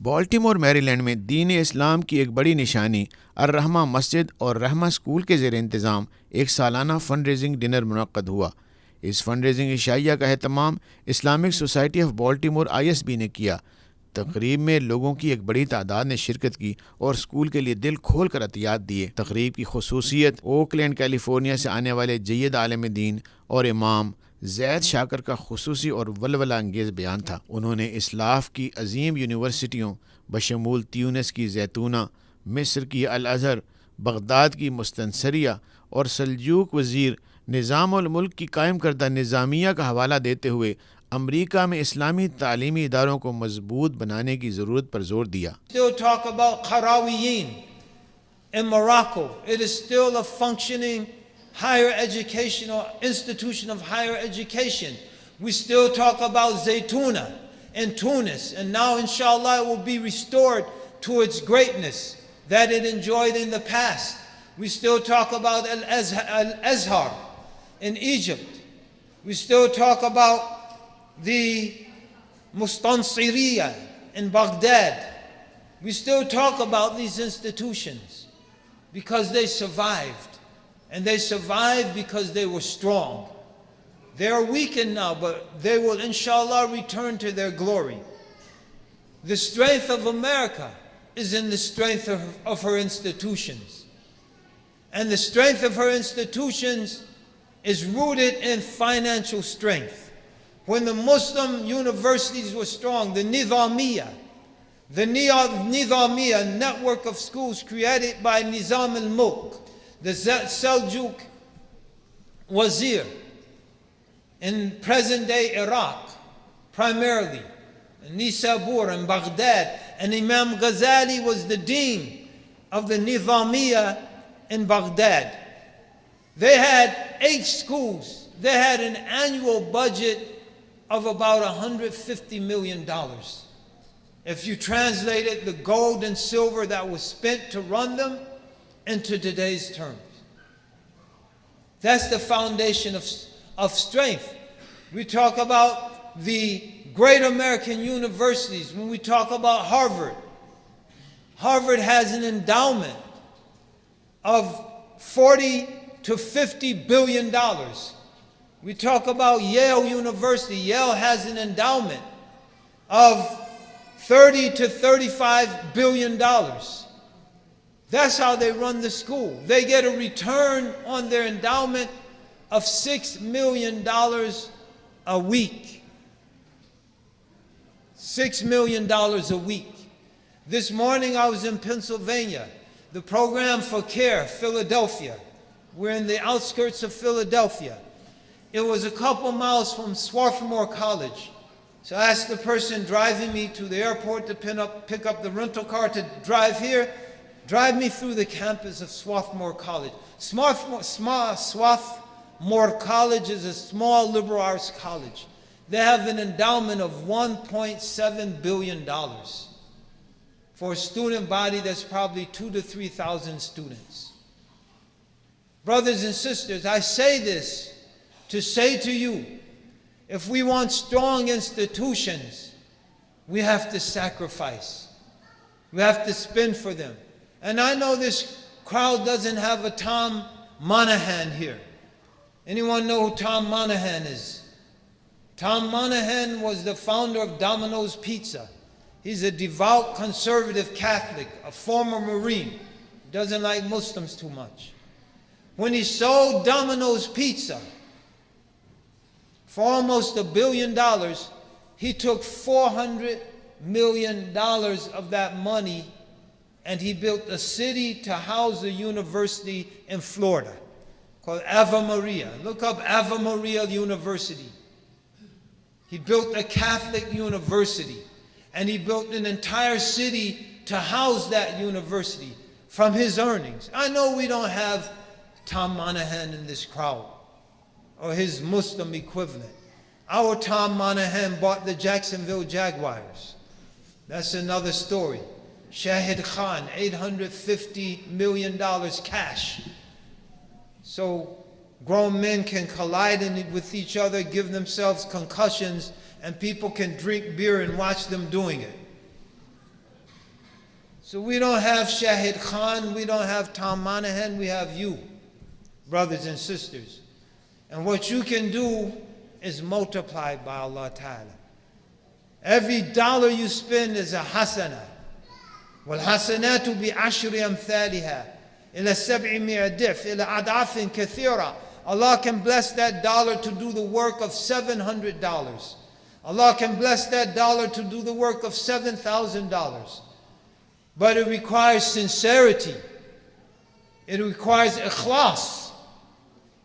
Baltimore Maryland में दीन इस्लाम की एक बड़ी निशानी अर-रहमा मस्जिद और रहमा स्कूल के ज़ेर इंतज़ाम एक सालाना फ़ंड रेजिंग डिनर मुनक़्क़द हुआ। इस फ़ंड रेजिंग इशाइया का एहतमाम Islamic society of Baltimore ISB ने किया। तकरीब में लोगों की एक बड़ी तादाद ने शिरकत की और स्कूल के लिए दिल खोल कर अतियात दिए। तकरीब की खुसूसियत ओकलैंड कैलिफोर्निया से आने वाले जय्यद आलिम दीन और इमाम ज़ैद शाकर का खुसूसी और वलवला अंगेज़ बयान था। उन्होंने इस्लाफ की अजीम यूनिवर्सिटियों बशमूल त्यूनिस की जैतूना, मिस्र की अल अज़हर, बगदाद की मुस्तनसरिया और सल्जूक वज़ीर निज़ाम उल मुल्क की कायम करदा निज़ामिया का हवाला देते हुए अमरीका में इस्लामी तालीमी इदारों को मजबूत बनाने की ज़रूरत पर जोर दिया। Still talk about Qarawiyyin in Morocco. It is still a functioning higher educational institution of higher education. We still talk about Zaytuna in Tunis, and now inshallah it will be restored to its greatness that it enjoyed in the past. We still talk about Al-Azhar in Egypt. We still talk about the Mustansiriya in Baghdad. We still talk about these institutions because they survived. And they survived because they were strong. They are weakened now, but they will inshallah return to their glory. The strength of America is in the strength of her institutions. And the strength of her institutions is rooted in financial strength. When the Muslim universities were strong, the Nizamiya network of schools created by Nizam al-Mulk, the Seljuk Wazir in present-day Iraq, primarily, Nisabur and Baghdad, and Imam Ghazali was the dean of the Nizamiya in Baghdad. They had 8 schools. They had an annual budget of about $150 million. If you translated the gold and silver that was spent to run them into today's terms. That's the foundation of strength. We talk about the great American universities. When we talk about Harvard, Harvard has an endowment of $40 to $50 billion. We talk about Yale University. Yale has an endowment of $30 to $35 billion. That's how they run the school. They get a return on their endowment of $6 million a week. $6 million a week. This morning I was in Pennsylvania. The program for CARE, Philadelphia. We're in the outskirts of Philadelphia. It was a couple miles from Swarthmore College. So I asked the person driving me to the airport to pick up the rental car to drive here, drive me through the campus of Swarthmore College. Swarthmore College is a small liberal arts college. They have an endowment of $1.7 billion for a student body that's probably 2,000 to 3,000 students. Brothers and sisters, I say this to say to you, if we want strong institutions, we have to sacrifice. We have to spend for them. And I know this crowd doesn't have a Tom Monahan here. Anyone know who Tom Monahan is? Tom Monahan was the founder of Domino's Pizza. He's a devout conservative Catholic, a former Marine. Doesn't like Muslims too much. When he sold Domino's Pizza for almost $1 billion, he took $400 million of that money and he built a city to house a university in Florida called Ave Maria. Look up Ave Maria University. He built a Catholic university and he built an entire city to house that university from his earnings. I know we don't have Tom Monahan in this crowd or his Muslim equivalent. Our Tom Monahan bought the Jacksonville Jaguars. That's another story. Shahid Khan, $850 million cash. So grown men can collide with each other, give themselves concussions, and people can drink beer and watch them doing it. So we don't have Shahid Khan, we don't have Tom Monahan, we have you, brothers and sisters. And what you can do is multiplied by Allah Ta'ala. Every dollar you spend is a hasana. وَالْحَسَنَاتُ بِعَشْرِ أَمْثَالِهَا إِلَى 700 ضِعْف إِلَى أَضْعَافٍ كَثِيرًا. Allah can bless that dollar to do the work of $700. Allah can bless that dollar to do the work of $7,000. But it requires sincerity. It requires ikhlas.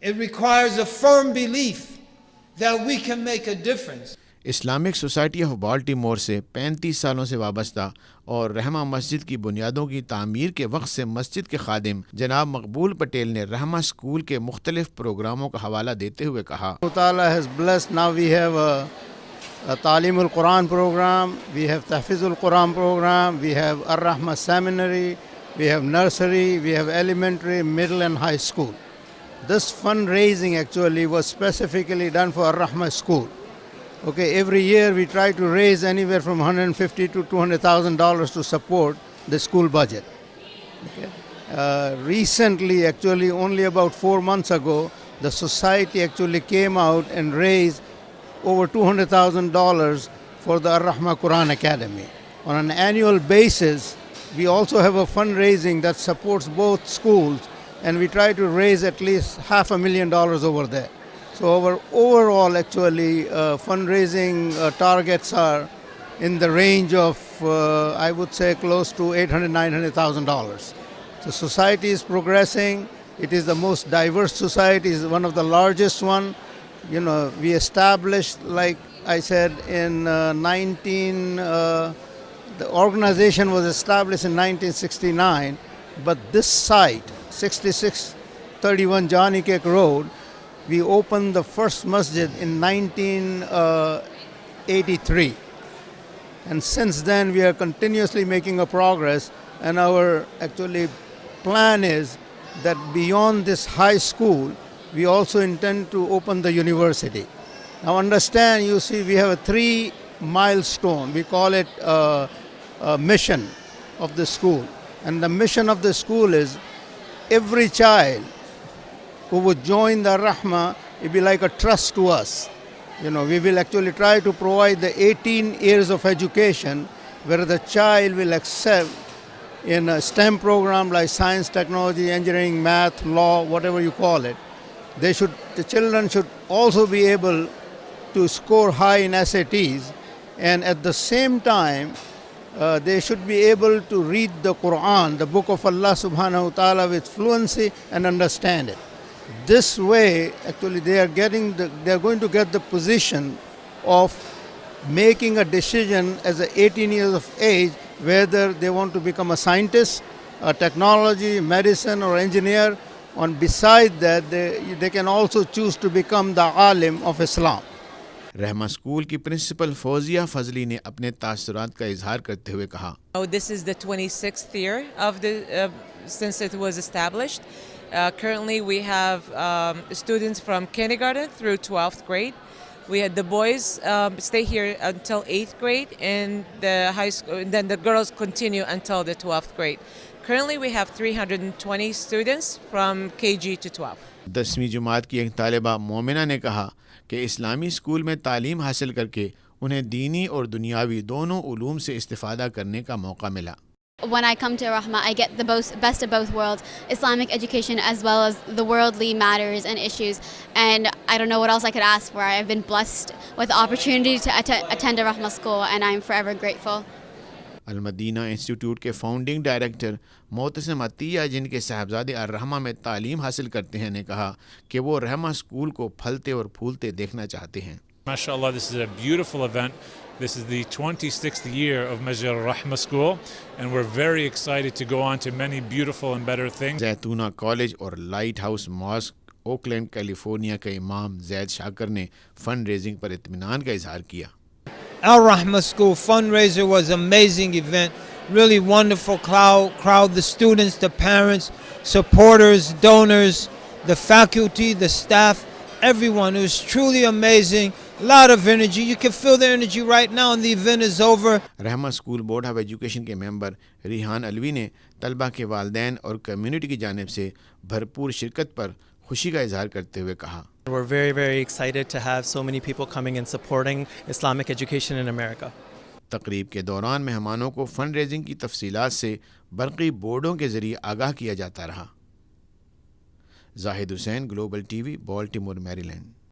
It requires a firm belief that we can make a difference. Islamic society of Baltimore से 35 सालों से वाबस्ता और रहमा मस्जिद की बुनियादों की तामीर के वक्त से मस्जिद के खादिम जनाब मकबूल पटेल ने रहमा स्कूल के मुख्तलिफ प्रोग्रामों का हवाला देते हुए कहा, Allah has blessed. Now we have a Talimul Quran program, we have Tahfizul Quran program, we have Ar-Rahma Seminary, we have nursery, we have elementary, middle and high school. This fundraising actually was specifically done for Ar-Rahma school. Okay, every year we try to raise anywhere from $150,000 to $200,000 to support the school budget. Okay. Recently, actually only about 4 months ago, the society actually came out and raised over $200,000 for the Ar-Rahma Quran Academy. On an annual basis, we also have a fundraising that supports both schools, and we try to raise at least $500,000 over there. So our overall actually fundraising targets are in the range of, I would say, close to $800,000, $900,000. The society is progressing. It is the most diverse society. It's one of the largest one. You know, we established, like I said, in the organization was established in 1969, but this site, 6631 Jani Kek Road, we opened the first masjid in 1983. And since then, we are continuously making a progress, and our actually plan is that beyond this high school, we also intend to open the university. Now understand, you see, we have a 3 milestone. We call it a mission of the school. And the mission of the school is every child who would join the Rahma, it will be like a trust to us. You know, we will actually try to provide the 18 years of education where the child will excel in a STEM program like science, technology, engineering, math, law, whatever you call it. The children should also be able to score high in SATs, and at the same time, they should be able to read the Quran, the book of Allah subhanahu wa ta'ala, with fluency and understand it. This way, actually, they are going to get the position of making a decision as 18 years of age, whether they want to become a scientist, a technology, medicine or engineer. And beside that, they can also choose to become the alim of Islam. Rahma school की principal Fauzia Fazli ने अपने तासुरात का इजहार करते हुए कहा, This is the 26th year of since it was established. Currently, we have students from kindergarten through 12th grade. We had the boys stay here until 8th grade, and the high school. Then the girls continue until the 12th grade. Currently, we have 320 students from KG to 12. 10वीं जमात की एक तालिबा मोमिना ने कहा कि इस्लामी school में तालीम हासिल करके उन्हें दीनी और दुनियावी दोनों उलूम से इस्तिफ़ादा करने का मौका मिला. When I come to Rahma, I get the best of both worlds, Islamic education as well as the worldly matters and issues. And I don't know what else I could ask for. I've been blessed with the opportunity to attend a Rahma school, and I'm forever grateful. Al-Madina institute के founding director Mutasim Atiya, जिनके साहबजादे ar-Rahma में तालीम हासिल करते हैं, ने कहा कि वो रहमा स्कूल को फलते और फूलते देखना चाहते हैं. MashaAllah, this is a beautiful event. This is the 26th year of Masjid al-Rahma School, and we're very excited to go on to many beautiful and better things. Zaytuna college और lighthouse mosque Oakland California के इमाम जैद शाकर ने fund raising पर इत्मीनान का इजहार किया. Al-Rahma School fundraiser was an amazing event. Really wonderful crowd, the students, the parents, supporters, donors, the faculty, the staff, everyone. It was truly amazing. A lot of energy. You can feel the energy right now, and the event is over. Rahma school board of education के member Rihan Alvi ने तलबा के वालिदैन और community की जानिब से भरपूर शिरकत पर खुशी का इजहार करते हुए कहा, We're very, very excited to have so many people coming and supporting Islamic education in America. तकरीब के दौरान मेहमानों को फंड रेजिंग की तफसीलात से बरक़ी बोर्डों के ज़रिए आगाह किया जाता रहा। Zahid Hussain, global TV, Baltimore, Maryland.